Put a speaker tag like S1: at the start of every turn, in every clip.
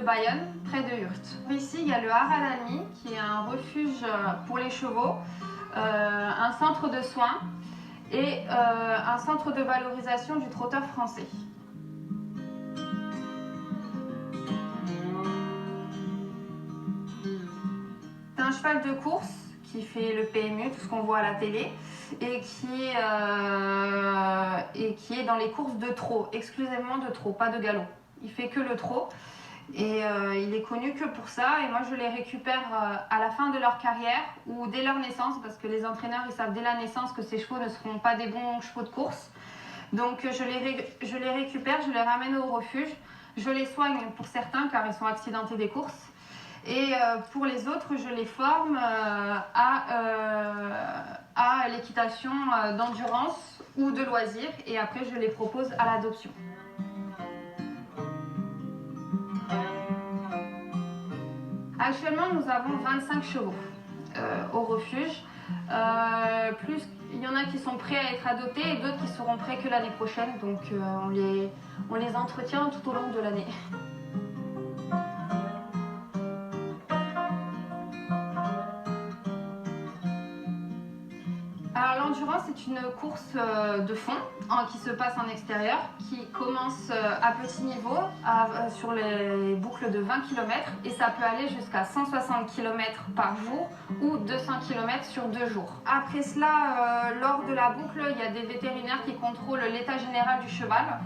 S1: Bayonne, près de Hurt. Ici, il y a le Haradani, qui est un refuge pour les chevaux, un centre de soins et un centre de valorisation du trotteur français. C'est un cheval de course qui fait le PMU, tout ce qu'on voit à la télé, et qui est dans les courses de trot, exclusivement de trot, pas de galop. Il fait que le trot et il est connu que pour ça. Et moi, je les récupère à la fin de leur carrière ou dès leur naissance, parce que les entraîneurs, ils savent dès la naissance que ces chevaux ne seront pas des bons chevaux de course. Donc je les récupère, je les ramène au refuge, je les soigne pour certains car ils sont accidentés des courses. Et pour les autres, je les forme à l'équitation d'endurance ou de loisirs et après je les propose à l'adoption. Actuellement, nous avons 25 chevaux au refuge. Plus il y en a qui sont prêts à être adoptés et d'autres qui seront prêts que l'année prochaine. Donc on les entretient tout au long de l'année. Alors l'endurance c'est une course de fond qui se passe en extérieur, qui commence à petit niveau sur les boucles de 20 km et ça peut aller jusqu'à 160 km par jour ou 200 km sur 2 jours. Après cela, lors de la boucle, il y a des vétérinaires qui contrôlent l'état général du cheval.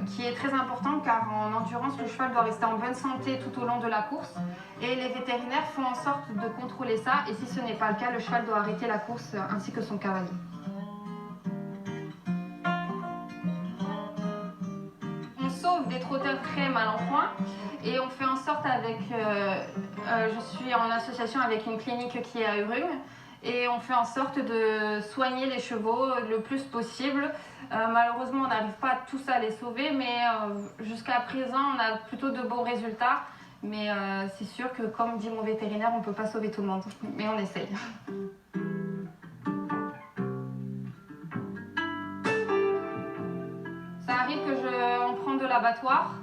S1: Qui est très important car en endurance le cheval doit rester en bonne santé tout au long de la course et les vétérinaires font en sorte de contrôler ça et si ce n'est pas le cas, le cheval doit arrêter la course ainsi que son cavalier. On sauve des trotteurs très mal en point et on fait en sorte avec, je suis en association avec une clinique qui est à Urung. Et on fait en sorte de soigner les chevaux le plus possible. Malheureusement, on n'arrive pas tous à les sauver, mais jusqu'à présent, on a plutôt de bons résultats. Mais c'est sûr que, comme dit mon vétérinaire, on ne peut pas sauver tout le monde, mais on essaye. Ça arrive qu'on prend de l'abattoir.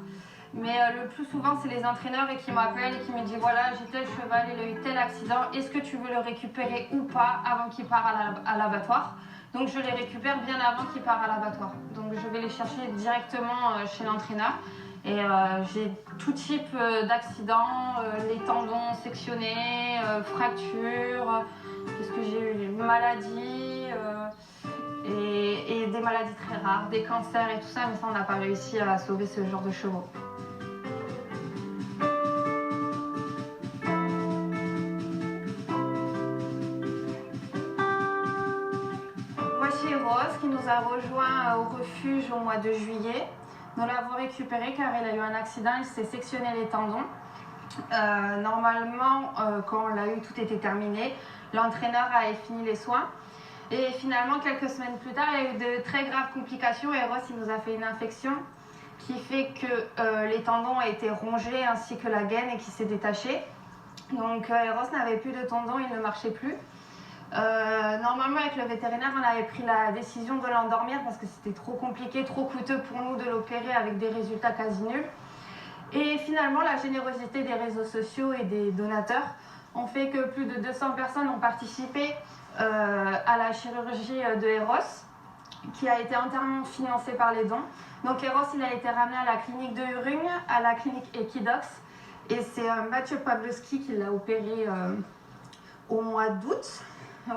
S1: Mais le plus souvent, c'est les entraîneurs qui m'appellent et qui me disent voilà, j'ai tel cheval, il a eu tel accident, est-ce que tu veux le récupérer ou pas avant qu'il parte à l'abattoir? Donc je les récupère bien avant qu'il parte à l'abattoir. Donc je vais les chercher directement chez l'entraîneur. Et j'ai tout type d'accidents, les tendons sectionnés, fractures, qu'est-ce que j'ai eu, maladies. Et des maladies très rares, des cancers et tout ça, mais ça on n'a pas réussi à sauver ce genre de chevaux. Voici Rose qui nous a rejoint au refuge au mois de juillet. Nous l'avons récupéré car il a eu un accident, il s'est sectionné les tendons. Normalement, quand on l'a eu, tout était terminé. L'entraîneur a fini les soins. Et finalement, quelques semaines plus tard, il y a eu de très graves complications et Ross il nous a fait une infection qui fait que les tendons ont été rongés ainsi que la gaine et qui s'est détachée. Donc Ross n'avait plus de tendons, il ne marchait plus. Normalement, avec le vétérinaire, on avait pris la décision de l'endormir parce que c'était trop compliqué, trop coûteux pour nous de l'opérer avec des résultats quasi nuls. Et finalement, la générosité des réseaux sociaux et des donateurs ont fait que plus de 200 personnes ont participé à la chirurgie de Eros, qui a été entièrement financée par les dons. Donc Eros, il a été ramené à la clinique de Urung, à la clinique Equidox, et c'est Mathieu Pawlowski qui l'a opéré au mois d'août,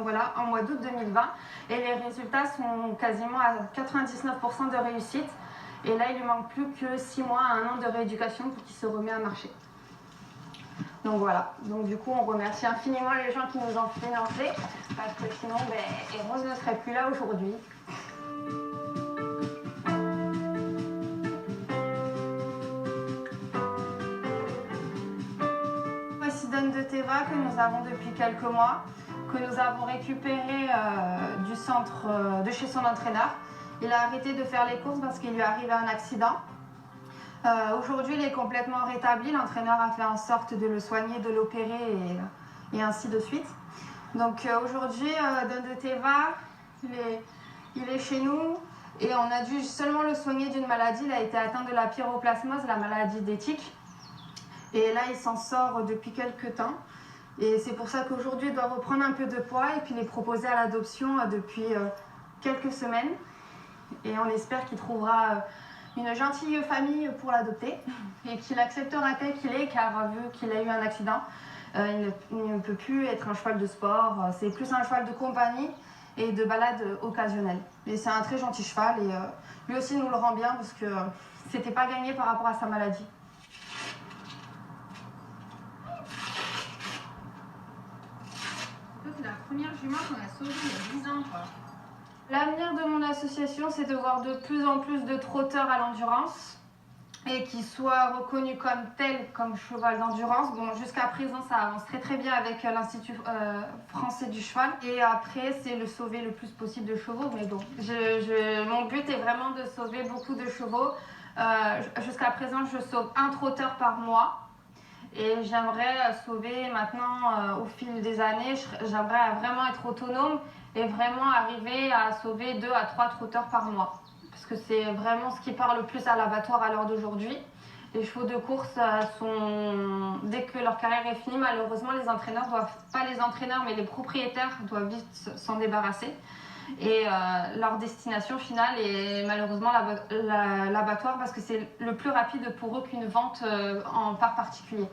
S1: voilà, en mois d'août 2020, et les résultats sont quasiment à 99% de réussite. Et là, il lui manque plus que 6 mois à 1 an de rééducation pour qu'il se remette à marcher. Donc voilà, donc du coup on remercie infiniment les gens qui nous ont financés parce que sinon Rose ne serait plus là aujourd'hui. Voici Don de Teva que nous avons depuis quelques mois, que nous avons récupéré du centre de chez son entraîneur. Il a arrêté de faire les courses parce qu'il lui est arrivé un accident. Aujourd'hui, il est complètement rétabli. L'entraîneur a fait en sorte de le soigner, de l'opérer et ainsi de suite. Donc aujourd'hui, Don de Teva, il est chez nous et on a dû seulement le soigner d'une maladie. Il a été atteint de la pyroplasmose, la maladie d'éthique. Et là, il s'en sort depuis quelques temps. Et c'est pour ça qu'aujourd'hui, il doit reprendre un peu de poids et puis les proposer à l'adoption depuis quelques semaines. Et on espère qu'il trouvera une gentille famille pour l'adopter et qu'il acceptera tel qu'il est, car vu qu'il a eu un accident, il ne peut plus être un cheval de sport. C'est plus un cheval de compagnie et de balade occasionnelle. Et c'est un très gentil cheval et lui aussi nous le rend bien parce que c'était pas gagné par rapport à sa maladie.
S2: C'est la première jument qu'on a sauvée il y a 10 ans, quoi.
S1: L'avenir de mon association, c'est de voir de plus en plus de trotteurs à l'endurance et qui soient reconnus comme tels, comme cheval d'endurance. Bon, jusqu'à présent, ça avance très très bien avec l'Institut français du cheval. Et après, c'est le sauver le plus possible de chevaux. Mais bon, mon but est vraiment de sauver beaucoup de chevaux. Jusqu'à présent, je sauve un trotteur par mois. Et j'aimerais sauver maintenant, au fil des années, j'aimerais vraiment être autonome et vraiment arriver à sauver 2 à 3 trotteurs par mois. Parce que c'est vraiment ce qui parle le plus à l'abattoir à l'heure d'aujourd'hui. Les chevaux de course dès que leur carrière est finie, malheureusement, les entraîneurs doivent, pas les entraîneurs, mais les propriétaires doivent vite s'en débarrasser. Et leur destination finale est malheureusement l'abattoir parce que c'est le plus rapide pour eux qu'une vente en part particulier.